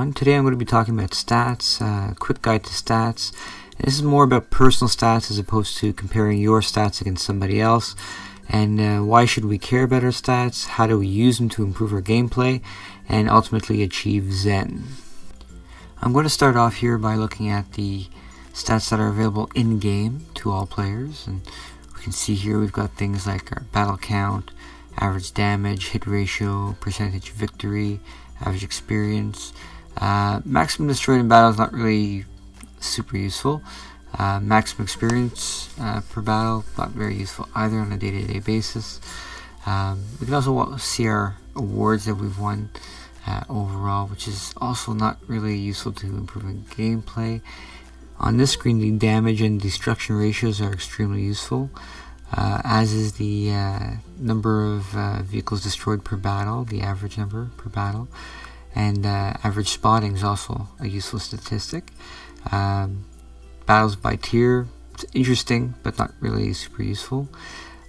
everyone. Today I'm going to be talking about stats, quick guide to stats. And this is more about personal stats as opposed to comparing your stats against somebody else. And why should we care about our stats? How do we use them to improve our gameplay and ultimately achieve Zen? I'm going to start off here by looking at the stats that are available in-game to all players. And we can see here we've got things like our battle count, average damage, hit ratio, percentage victory, average experience. Maximum destroyed in battle is not really super useful. Maximum experience per battle, not very useful either on a day-to-day basis. We can also see our awards that we've won overall, which is also not really useful to improving gameplay. On this screen, the damage and destruction ratios are extremely useful, as is the number of vehicles destroyed per battle, the average number per battle, and average spotting is also a useful statistic. Battles by tier, it's interesting but not really super useful.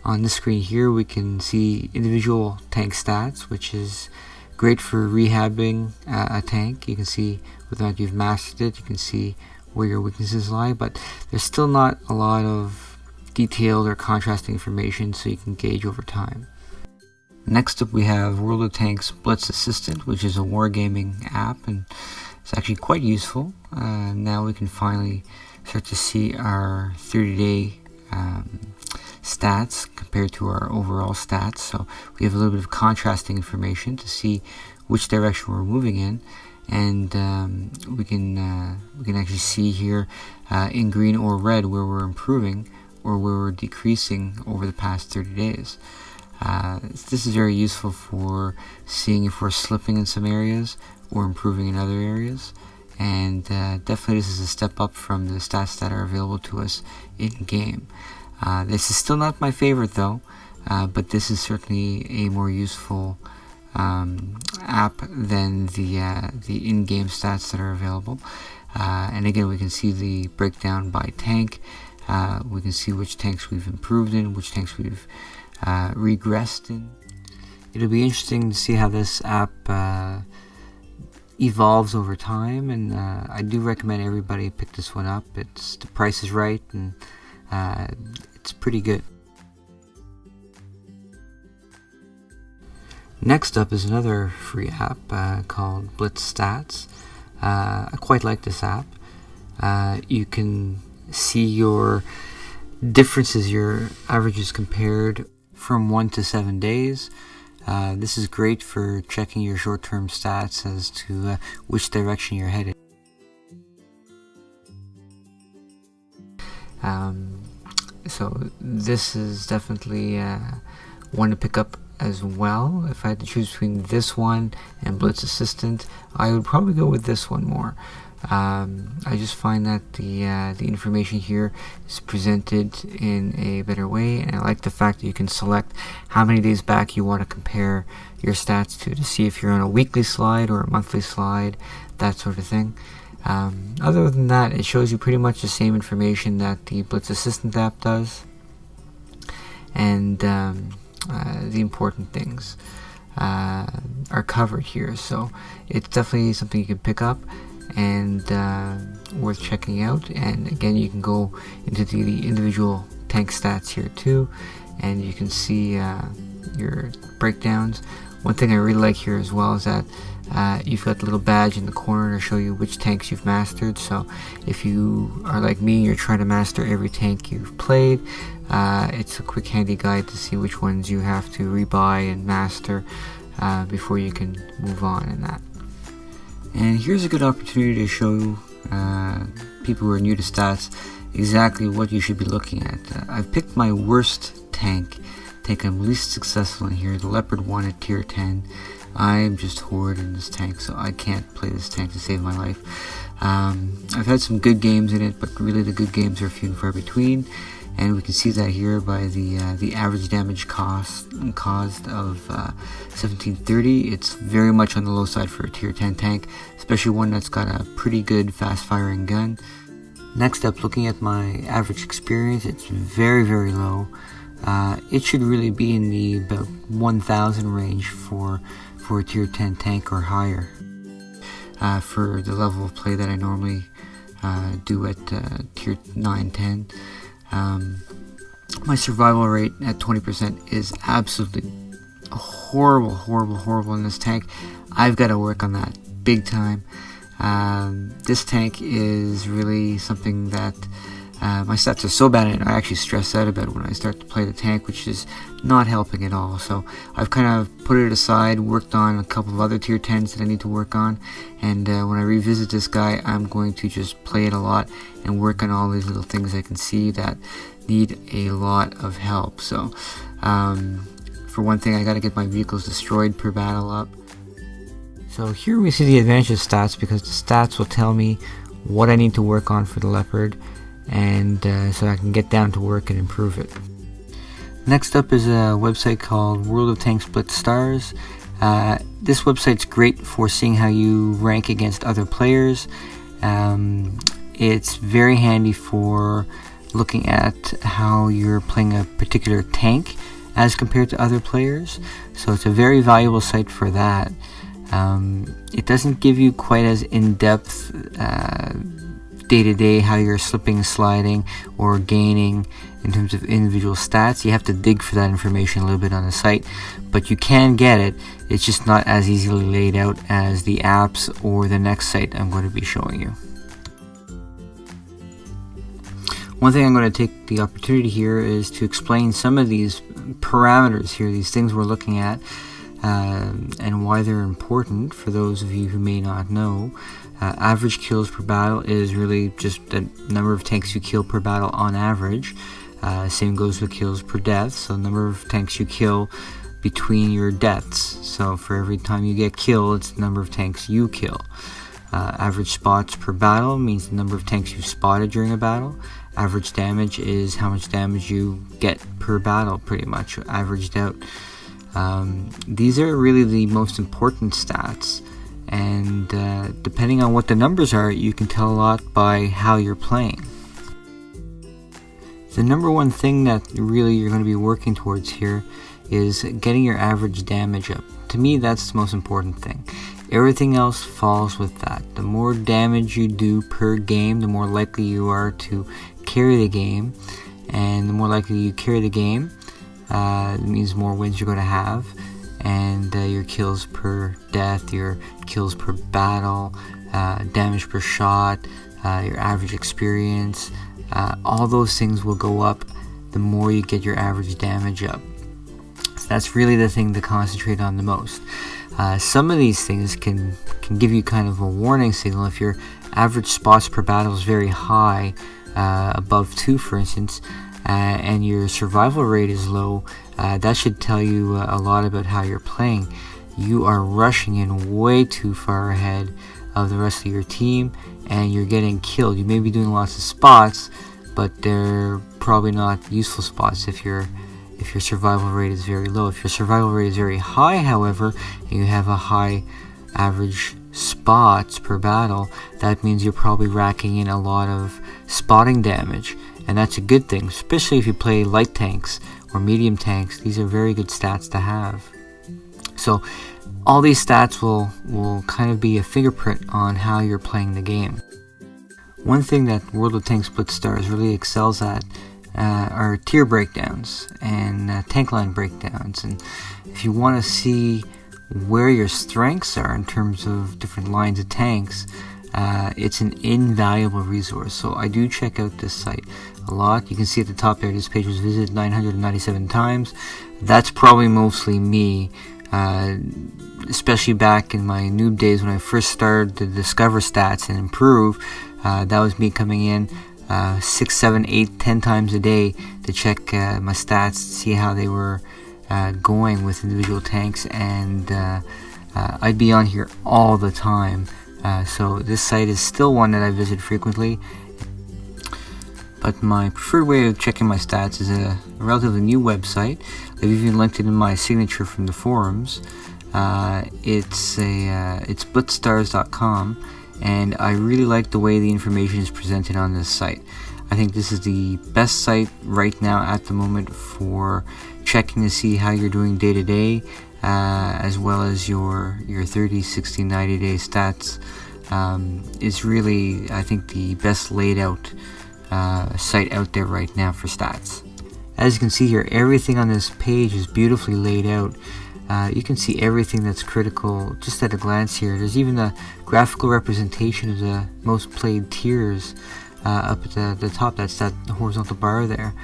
On this screen here we can see individual tank stats, which is great for rehabbing a tank. You can see whether or not you've mastered it, you can see where your weaknesses lie, but there's still not a lot of detailed or contrasting information so you can gauge over time. Next up we have World of Tanks Blitz Assistant, which is a wargaming app, and it's actually quite useful. Now we can finally start to see our 30-day stats compared to our overall stats. So we have a little bit of contrasting information to see which direction we're moving in, and we can actually see here in green or red where we're improving or where we're decreasing over the past 30 days. This is very useful for seeing if we're slipping in some areas or improving in other areas, and definitely this is a step up from the stats that are available to us in game. This is still not my favorite though, but this is certainly a more useful app than the in-game stats that are available. And again, we can see the breakdown by tank. We can see which tanks we've improved in, which tanks we've regressed in. It'll be interesting to see how this app evolves over time, and I do recommend everybody pick this one up. The price is right, and it's pretty good. Next up is another free app called Blitz Stats. I quite like this app. You can see your differences, your averages compared from 1 to 7 days. This is great for checking your short-term stats as to which direction you're headed. So this is definitely one to pick up as well. If I had to choose between this one and Blitz Assistant, I would probably go with this one more. I just find that the information here is presented in a better way, and I like the fact that you can select how many days back you want to compare your stats to see if you're on a weekly slide or a monthly slide, that sort of thing. Other than that, it shows you pretty much the same information that the Blitz Assistant app does, and the important things are covered here, so it's definitely something you can pick up and worth checking out. And again, you can go into the individual tank stats here too, and you can see your breakdowns. One thing I really like here as well is that you've got the little badge in the corner to show you which tanks you've mastered. So if you are like me, you're trying to master every tank you've played, it's a quick handy guide to see which ones you have to rebuy and master before you can move on in that. And here's a good opportunity to show people who are new to stats exactly what you should be looking at. I've picked my worst tank I'm least successful in here, the Leopard 1 at tier 10. I'm just horrid in this tank, so I can't play this tank to save my life. I've had some good games in it, but really the good games are few and far between, and we can see that here by the average damage caused of 1730. It's very much on the low side for a tier 10 tank, especially one that's got a pretty good fast firing gun. Next up, looking at my average experience, it's very, very low. It should really be in the about 1000 range for a tier 10 tank or higher. for the level of play that I normally do at tier 9, 10. My survival rate at 20% is absolutely horrible in this tank. I've got to work on that big time. This tank is really something that my stats are so bad in it, I actually stress out about it when I start to play the tank, which is not helping at all. So I've kind of put it aside, worked on a couple of other tier 10s that I need to work on, and when I revisit this guy, I'm going to just play it a lot and work on all these little things I can see that need a lot of help. So for one thing, I got to get my vehicles destroyed per battle up. So here we see the advantage of stats, because the stats will tell me what I need to work on for the Leopard, and so I can get down to work and improve it. Next up is a website called World of Tanks Blitz Stars. This website's great for seeing how you rank against other players. It's very handy for looking at how you're playing a particular tank as compared to other players, so it's a very valuable site for that. It doesn't give you quite as in-depth day-to-day how you're slipping, sliding, or gaining in terms of individual stats. You have to dig for that information a little bit on the site, but you can get it. It's just not as easily laid out as the apps or the next site I'm going to be showing you. One thing I'm going to take the opportunity here is to explain some of these parameters here, these things we're looking at, and why they're important for those of you who may not know. Average kills per battle is really just the number of tanks you kill per battle on average. Same goes with kills per death, so number of tanks you kill between your deaths. So for every time you get killed, it's the number of tanks you kill. Average spots per battle means the number of tanks you've spotted during a battle. Average damage is how much damage you get per battle, pretty much averaged out. These are really the most important stats, and depending on what the numbers are, you can tell a lot by how you're playing. The number one thing that really you're going to be working towards here is getting your average damage up. To me, that's the most important thing. Everything else falls with that. The more damage you do per game, the more likely you are to carry the game, and the more likely you carry the game, it means more wins you're going to have, and your kills per death, your kills per battle, damage per shot, your average experience, all those things will go up the more you get your average damage up. So that's really the thing to concentrate on the most. Some of these things can give you kind of a warning signal. If your average spots per battle is very high, above 2 for instance, and your survival rate is low, that should tell you a lot about how you're playing. You are rushing in way too far ahead of the rest of your team, and you're getting killed. You may be doing lots of spots, but they're probably not useful spots if your survival rate is very low. If your survival rate is very high, however, and you have a high average spots per battle, that means you're probably racking in a lot of spotting damage, and that's a good thing, especially if you play light tanks or medium tanks. These are very good stats to have. So all these stats will kind of be a fingerprint on how you're playing the game. One thing that World of Tanks Blitz Stars really excels at are tier breakdowns and tank line breakdowns, and if you want to see where your strengths are in terms of different lines of tanks, it's an invaluable resource. So I do check out this site a lot. You can see at the top there, this page was visited 997 times. That's probably mostly me, especially back in my noob days when I first started to discover stats and improve. That was me coming in 6, 7, 8, 10 times a day to check my stats, to see how they were going with individual tanks, and I'd be on here all the time. So this site is still one that I visit frequently, but my preferred way of checking my stats is a relatively new website. I've even linked it in my signature from the forums. It's blitzstars.com, and I really like the way the information is presented on this site. I think this is the best site right now at the moment for checking to see how you're doing day to day, as well as your 30, 60, 90 day stats is really, I think, the best laid out site out there right now for stats. As you can see here, everything on this page is beautifully laid out. You can see everything that's critical just at a glance here. There's even a graphical representation of the most played tiers up at the top. That's that horizontal bar there.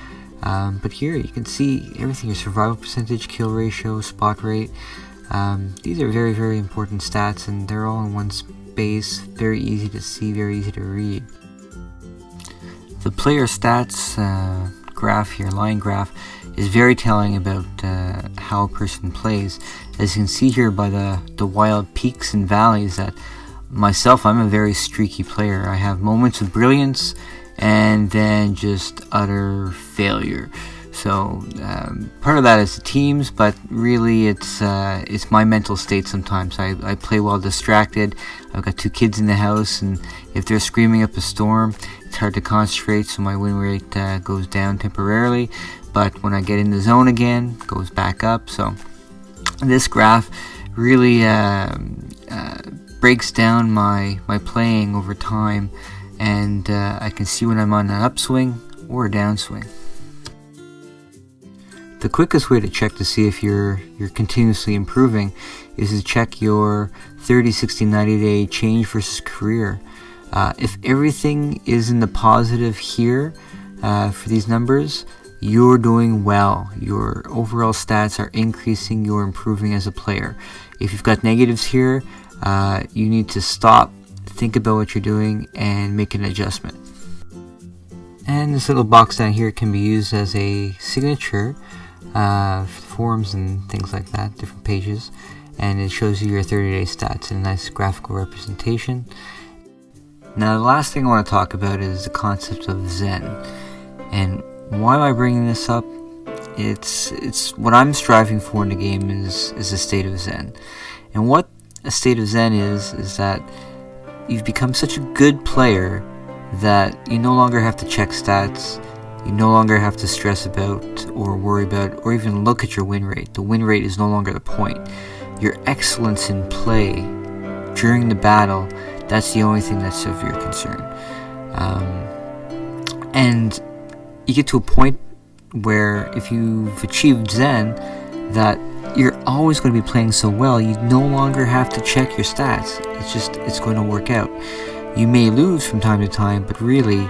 But here you can see everything, your survival percentage, kill ratio, spot rate. These are very, very important stats, and they're all in one space, very easy to see, very easy to read. The player stats graph here, line graph, is very telling about how a person plays. As you can see here by the wild peaks and valleys, that myself, I'm a very streaky player. I have moments of brilliance and then just utter failure. So part of that is the teams, but really it's my mental state sometimes. I play while distracted. I've got 2 kids in the house, and if they're screaming up a storm, it's hard to concentrate, so my win rate goes down temporarily. But when I get in the zone again, it goes back up. So this graph really breaks down my playing over time, and I can see when I'm on an upswing or a downswing. The quickest way to check to see if you're continuously improving is to check your 30, 60, 90 day change versus career. If everything is in the positive here for these numbers, you're doing well. Your overall stats are increasing, you're improving as a player. If you've got negatives here, you need to stop, think about what you're doing, and make an adjustment. And this little box down here can be used as a signature for forums and things like that, different pages, and it shows you your 30-day stats in a nice graphical representation. Now the last thing I want to talk about is the concept of Zen. And why am I bringing this up? It's what I'm striving for in the game is a state of Zen. And what a state of Zen is that you've become such a good player that you no longer have to check stats. You no longer have to stress about or worry about or even look at your win rate. The win rate is no longer the point. Your excellence in play during the battle, that's the only thing that's of your concern. And you get to a point where if you've achieved Zen, that you're always going to be playing so well, you no longer have to check your stats. It's going to work out. You may lose from time to time, but really,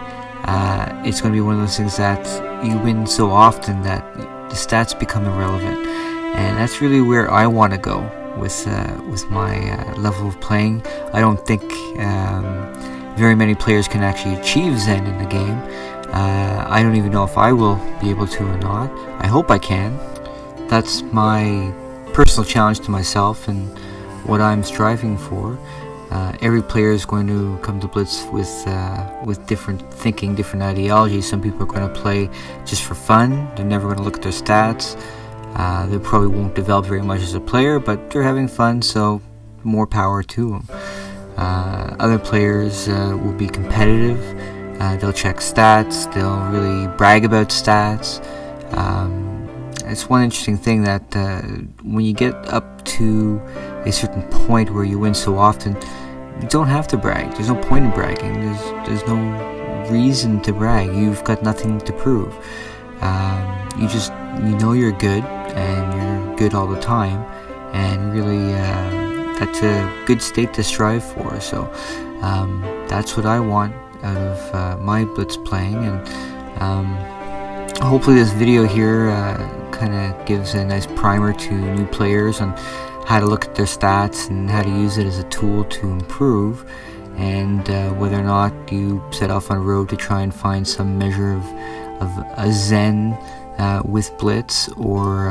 it's going to be one of those things that you win so often that the stats become irrelevant. And that's really where I want to go with my level of playing. I don't think very many players can actually achieve Zen in the game. I don't even know if I will be able to or not. I hope I can. That's my personal challenge to myself and what I'm striving for. Every player is going to come to Blitz with different thinking, different ideologies. Some people are going to play just for fun. They're never going to look at their stats. They probably won't develop very much as a player, but they're having fun, so more power to them. Other players will be competitive. They'll check stats. They'll really brag about stats. It's one interesting thing that when you get up to a certain point where you win so often, you don't have to brag. There's no point in bragging. There's no reason to brag. You've got nothing to prove. You know you're good, and you're good all the time, and really that's a good state to strive for. So that's what I want out of my Blitz playing, and hopefully this video here kind of gives a nice primer to new players on how to look at their stats and how to use it as a tool to improve, and whether or not you set off on a road to try and find some measure of a Zen with Blitz, or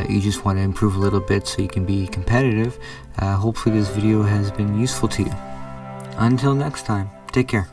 you just want to improve a little bit so you can be competitive. Hopefully this video has been useful to you. Until next time, take care.